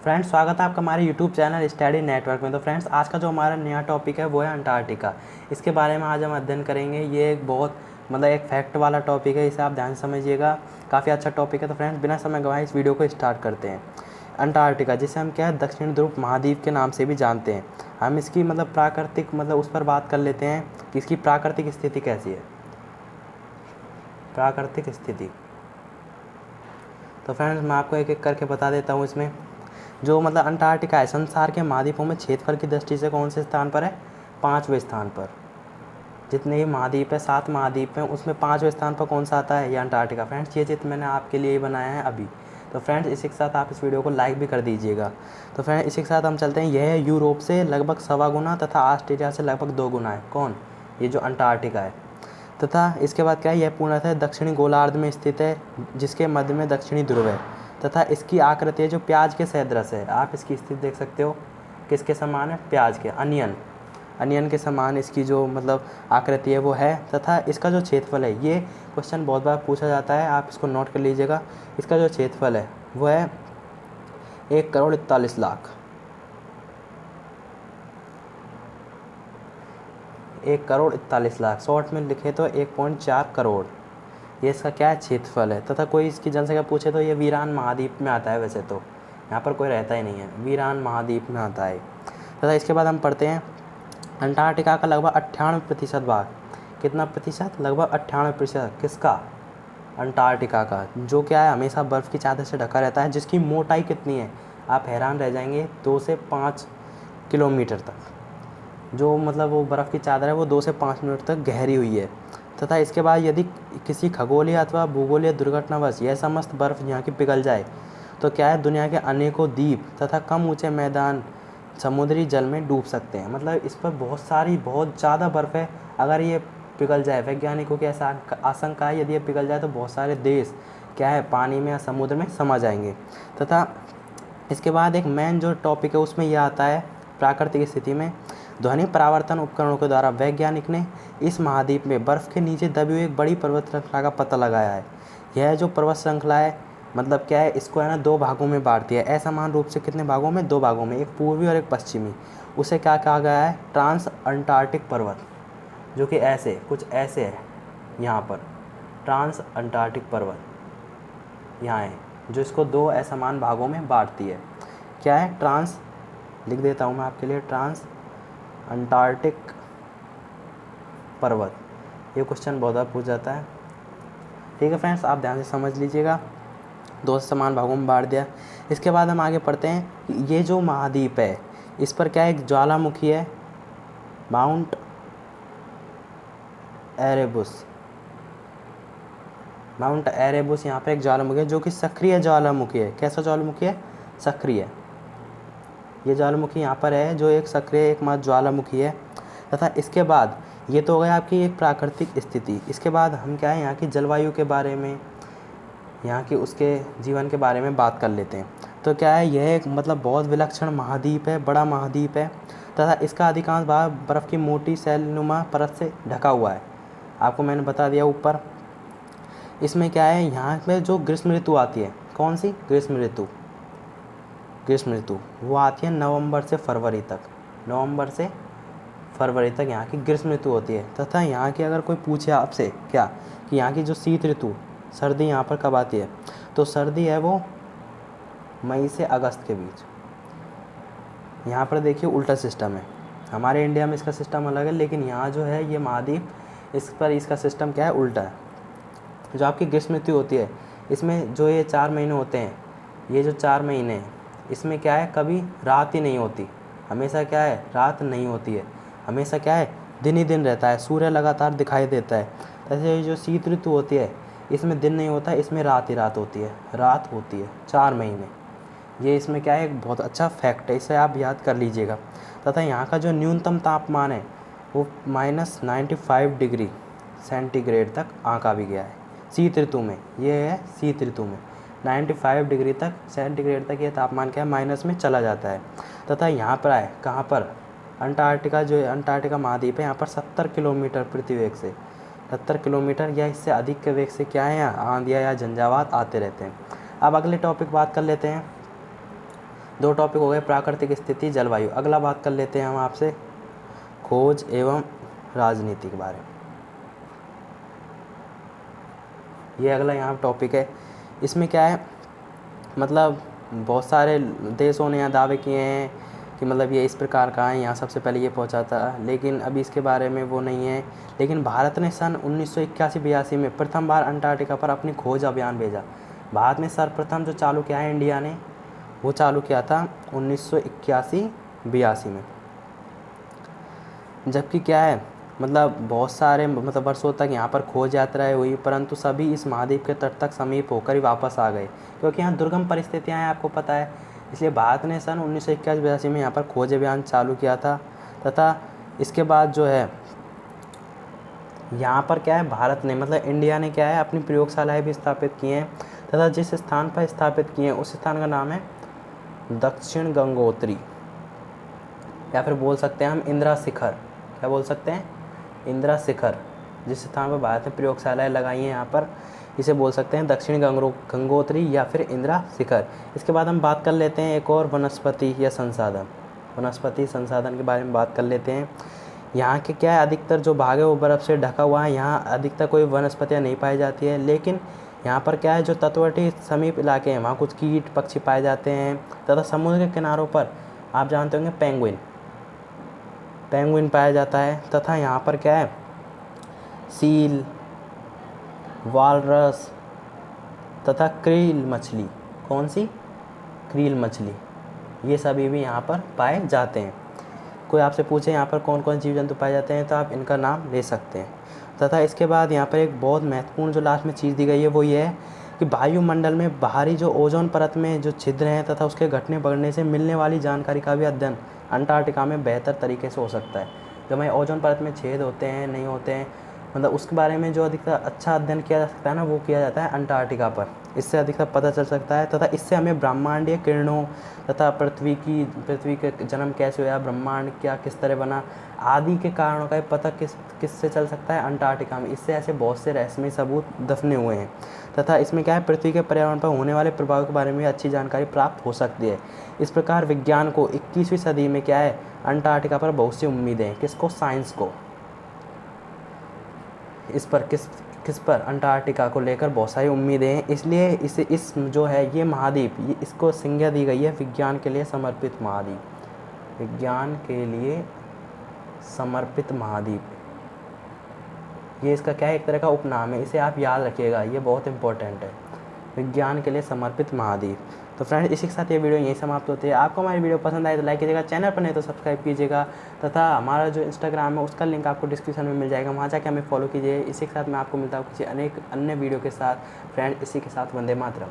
Friends, स्वागत है आपका हमारे यूट्यूब चैनल स्टडी नेटवर्क में। तो फ्रेंड्स, आज का जो हमारा नया टॉपिक है वो है अंटार्कटिका। इसके बारे में आज हम अध्ययन करेंगे। ये एक बहुत एक फैक्ट वाला टॉपिक है, इसे आप ध्यान से समझिएगा। काफ़ी अच्छा टॉपिक है। तो फ्रेंड्स, बिना समय गंवाए इस वीडियो को स्टार्ट करते हैं। अंटार्कटिका, जिसे हम क्या है दक्षिण ध्रुव महाद्वीप के नाम से भी जानते हैं। हम इसकी प्राकृतिक उस पर बात कर लेते हैं कि इसकी प्राकृतिक स्थिति कैसी है। प्राकृतिक स्थिति तो फ्रेंड्स, मैं आपको एक एक करके बता देता हूँ। इसमें जो अंटार्कटिका है, संसार के महाद्वीपों में क्षेत्रफल की दृष्टि से कौन से स्थान पर है? 5वें स्थान पर। जितने ही महाद्वीप है, 7 महाद्वीप हैं, उसमें 5वें स्थान पर कौन सा आता है? ये अंटार्कटिका। फ्रेंड्स, ये चित्र मैंने आपके लिए ही बनाया है अभी। तो फ्रेंड्स, इसी के साथ आप इस वीडियो को लाइक भी कर दीजिएगा। तो फ्रेंड्स, इसी के साथ हम चलते हैं। यह है यूरोप से लगभग 1.25 गुना तथा ऑस्ट्रेलिया से लगभग 2 गुना है। कौन? ये जो अंटार्कटिका है। तथा इसके बाद क्या है, यह पूर्णतः दक्षिणी गोलार्ध में स्थित है, जिसके मध्य में दक्षिणी ध्रुव है। तथा इसकी आकृति है जो प्याज के सदृश है। आप इसकी स्थिति देख सकते हो, किसके समान है? प्याज के, अनियन के समान इसकी जो आकृति है वो है। तथा इसका जो क्षेत्रफल है, ये क्वेश्चन बहुत बार पूछा जाता है, आप इसको नोट कर लीजिएगा। इसका जो क्षेत्रफल है वो है 1,41,00,000। 1,41,00,000 शॉर्ट में लिखे तो 1.4 करोड़। ये इसका क्या है? क्षेत्रफल है। तथा कोई इसकी जनसंख्या पूछे तो ये वीरान महाद्वीप में आता है। वैसे तो यहाँ पर कोई रहता ही नहीं है, वीरान महाद्वीप में आता है। तथा इसके बाद हम पढ़ते हैं अंटार्कटिका का लगभग 98% भाग। कितना प्रतिशत? लगभग 98%। किसका? अंटार्कटिका का, जो क्या है हमेशा बर्फ़ की चादर से ढका रहता है। जिसकी मोटाई कितनी है? आप हैरान रह जाएंगे, 2 से 5 किलोमीटर तक। जो वो बर्फ़ की चादर है वो 2 से 5 मिनट तक गहरी हुई है। तथा इसके बाद यदि किसी खगोलीय अथवा भूगोलीय दुर्घटनावश यह समस्त बर्फ़ यहाँ की पिघल जाए तो क्या है, दुनिया के अनेकों द्वीप तथा कम ऊंचे मैदान समुद्री जल में डूब सकते हैं। इस पर बहुत ज़्यादा बर्फ़ है। अगर ये पिघल जाए, वैज्ञानिकों की ऐसा आशंका है, यदि ये पिघल जाए तो बहुत सारे देश क्या है पानी में या समुद्र में समा जाएंगे। तथा इसके बाद एक मेन जो टॉपिक है उसमें यह आता है, प्राकृतिक स्थिति में ध्वनि परावर्तन उपकरणों के द्वारा वैज्ञानिक ने इस महाद्वीप में बर्फ़ के नीचे दबी हुई एक बड़ी पर्वत श्रृंखला का पता लगाया है। यह जो पर्वत श्रृंखला है क्या है, इसको है ना 2 भागों में बांट दिया है। असमान रूप से कितने भागों में? 2 भागों में, एक पूर्वी और एक पश्चिमी। उसे क्या कहा गया है? ट्रांस अंटार्कटिक पर्वत, जो कि ऐसे कुछ ऐसे है यहाँ पर। ट्रांस अंटार्कटिक पर्वत यहाँ है, जो इसको 2 असमान भागों में बांटती है। क्या है? ट्रांस, लिख देता हूँ मैं आपके लिए, ट्रांस अंटार्कटिक पर्वत। ये क्वेश्चन बहुत बार पूछ जाता है। ठीक है फ्रेंड्स, आप ध्यान से समझ लीजिएगा। 2 समान भागों में बांट दिया। इसके बाद हम आगे पढ़ते हैं कि ये जो महाद्वीप है, इस पर क्या एक ज्वालामुखी है, माउंट एरेबस। माउंट एरेबस यहाँ पर एक ज्वालामुखी है, जो कि सक्रिय ज्वालामुखी है। कैसा ज्वालामुखी है? सक्रिय। ये ज्वालामुखी यहाँ पर है, जो एक सक्रिय एकमात्र ज्वालामुखी है। तथा इसके बाद ये तो हो गया आपकी एक प्राकृतिक स्थिति। इसके बाद हम क्या है, यहाँ की जलवायु के बारे में, यहाँ की उसके जीवन के बारे में बात कर लेते हैं। तो क्या है, यह एक बहुत विलक्षण महाद्वीप है, बड़ा महाद्वीप है। तथा इसका अधिकांश भाग बर्फ़ की मोटी शैलनुमा परत से ढका हुआ है। आपको मैंने बता दिया ऊपर। इसमें क्या है, यहाँ पे जो ग्रीष्म ऋतु आती है, कौन सी? ग्रीष्म ऋतु वो आती है नवंबर से फरवरी तक। नवंबर से फरवरी तक यहाँ की ग्रीष्म ऋतु होती है। तथा यहाँ की अगर कोई पूछे आपसे क्या कि यहाँ की जो शीत ऋतु, सर्दी यहाँ पर कब आती है, तो सर्दी है वो मई से अगस्त के बीच। यहाँ पर देखिए उल्टा सिस्टम है। हमारे इंडिया में इसका सिस्टम अलग है, लेकिन यहाँ जो है ये महाद्वीप, इस पर इसका सिस्टम क्या है? उल्टा है। जो आपकी ग्रीष्म ऋतु होती है, इसमें जो ये 4 महीने होते हैं, ये जो 4 महीने हैं, इसमें क्या है, कभी रात ही नहीं होती। हमेशा क्या है, रात नहीं होती है। हमेशा क्या है, दिन ही दिन रहता है, सूर्य लगातार दिखाई देता है। ऐसे जो शीत ऋतु होती है, इसमें दिन नहीं होता, इसमें रात ही रात होती है। रात होती है 4 महीने। ये इसमें क्या है, एक बहुत अच्छा फैक्ट है, इसे आप याद कर लीजिएगा। तथा यहाँ का जो न्यूनतम तापमान है वो -95 डिग्री सेंटीग्रेड तक आंका भी गया है शीत ऋतु में। ये है शीत ऋतु में 95 डिग्री तक सेंटीग्रेड तक ये तापमान क्या है, माइनस में चला जाता है। तथा यहाँ पर आए, कहाँ पर? अंटार्कटिका, जो अंटार्कटिका महाद्वीप है, यहाँ पर 70 किलोमीटर प्रति वेग से, 70 किलोमीटर या इससे अधिक के वेग से क्या है, आंधियाँ या झंझावात आते रहते हैं। अब अगले टॉपिक बात कर लेते हैं। 2 टॉपिक हो गए, प्राकृतिक स्थिति, जलवायु। अगला बात कर लेते हैं हम आपसे खोज एवं राजनीति के बारे में। ये अगला यहाँ टॉपिक है। इसमें क्या है, मतलब बहुत सारे देशों ने यहाँ दावे किए हैं कि मतलब ये इस प्रकार का है, यहाँ सबसे पहले ये पहुँचा था, लेकिन अभी इसके बारे में वो नहीं है। लेकिन भारत ने सन 1981-82 में प्रथम बार अंटार्कटिका पर अपनी खोज अभियान भेजा। भारत ने सर्वप्रथम जो चालू किया है इंडिया ने, वो चालू किया था 1981-82 में। जबकि क्या है, मतलब बहुत सारे मतलब वर्षों तक यहाँ पर खोज यात्राएं हुई, परंतु सभी इस महाद्वीप के तट तक समीप होकर ही वापस आ गए, क्योंकि यहाँ दुर्गम परिस्थितियाँ हैं, आपको पता है। इसलिए भारत ने सन 1981-82 में यहाँ पर खोज अभियान चालू किया था। तथा इसके बाद जो है यहाँ पर क्या है, भारत ने मतलब इंडिया ने क्या है अपनी प्रयोगशालाएँ भी स्थापित की हैं, तथा जिस स्थान पर स्थापित किए हैं उस स्थान का नाम है दक्षिण गंगोत्री, या फिर बोल सकते हैं हम इंदिरा शिखर। क्या बोल सकते हैं? इंदिरा शिखर। जिस स्थान पर भारत ने प्रयोगशालाएँ लगाई हैं यहाँ पर, इसे बोल सकते हैं दक्षिण गंगोत्री या फिर इंदिरा शिखर। इसके बाद हम बात कर लेते हैं एक और वनस्पति या संसाधन, वनस्पति संसाधन के बारे में बात कर लेते हैं। यहाँ के क्या है, अधिकतर जो भाग है वो बर्फ़ से ढका हुआ है, यहाँ अधिकतर कोई वनस्पतियाँ नहीं पाई जाती है। लेकिन यहाँ पर क्या है, जो तटवर्ती समीप इलाके हैं वहाँ कुछ कीट पक्षी पाए जाते हैं, तथा समुद्र के किनारों पर आप जानते होंगे पेंगुइन पाया जाता है। तथा यहाँ पर क्या है, सील, वालरस तथा क्रील मछली। कौन सी? क्रील मछली। ये सभी भी यहाँ पर पाए जाते हैं। कोई आपसे पूछे यहाँ पर कौन कौन जीव जंतु पाए जाते हैं तो आप इनका नाम ले सकते हैं। तथा इसके बाद यहाँ पर एक बहुत महत्वपूर्ण जो लास्ट में चीज़ दी गई है वो ये है कि वायुमंडल में बाहरी जो ओजोन परत में जो छिद्र हैं तथा उसके घटने बढ़ने से मिलने वाली जानकारी का भी अध्ययन अंटार्कटिका में बेहतर तरीके से हो सकता है। जो हमारे ओजोन परत में छेद होते हैं नहीं होते हैं, मतलब उसके बारे में जो अधिकतर अच्छा अध्ययन किया जा सकता है ना, वो किया जाता है अंटार्कटिका पर। इससे अधिकतर पता चल सकता है, तथा इससे हमें ब्रह्मांडीय किरणों तथा पृथ्वी के जन्म कैसे हुआ, ब्रह्मांड क्या किस तरह बना आदि के कारणों का पता किससे चल सकता है, अंटार्कटिका में। इससे ऐसे बहुत से रहस्यमय सबूत दफने हुए हैं। तथा इसमें क्या है, पृथ्वी के पर्यावरण पर होने वाले प्रभाव के बारे में अच्छी जानकारी प्राप्त हो सकती है। इस प्रकार विज्ञान को 21वीं सदी में क्या है, अंटार्कटिका पर बहुत सी उम्मीदें हैं। किसको? साइंस को। इस पर किस पर? अंटार्कटिका को लेकर बहुत सारी उम्मीदें हैं। इसलिए इस जो है ये महाद्वीप, ये इसको संज्ञा दी गई है विज्ञान के लिए समर्पित महाद्वीप। विज्ञान के लिए समर्पित महाद्वीप, ये इसका क्या है, एक तरह का उपनाम है। इसे आप याद रखिएगा, ये बहुत इंपॉर्टेंट है, विज्ञान के लिए समर्पित महाद्वीप। तो फ्रेंड्स, इसी के साथ ये वीडियो यहीं समाप्त होती है। आपको हमारी वीडियो पसंद आए तो लाइक कीजिएगा, चैनल पर नहीं तो सब्सक्राइब कीजिएगा, तथा हमारा जो इंस्टाग्राम है उसका लिंक आपको डिस्क्रिप्शन में मिल जाएगा, वहाँ जाके हमें फॉलो कीजिए। इसी के साथ मैं आपको मिलता हूँ किसी अनेक अन्य वीडियो के साथ। फ्रेंड, इसी के साथ वंदे मातरम।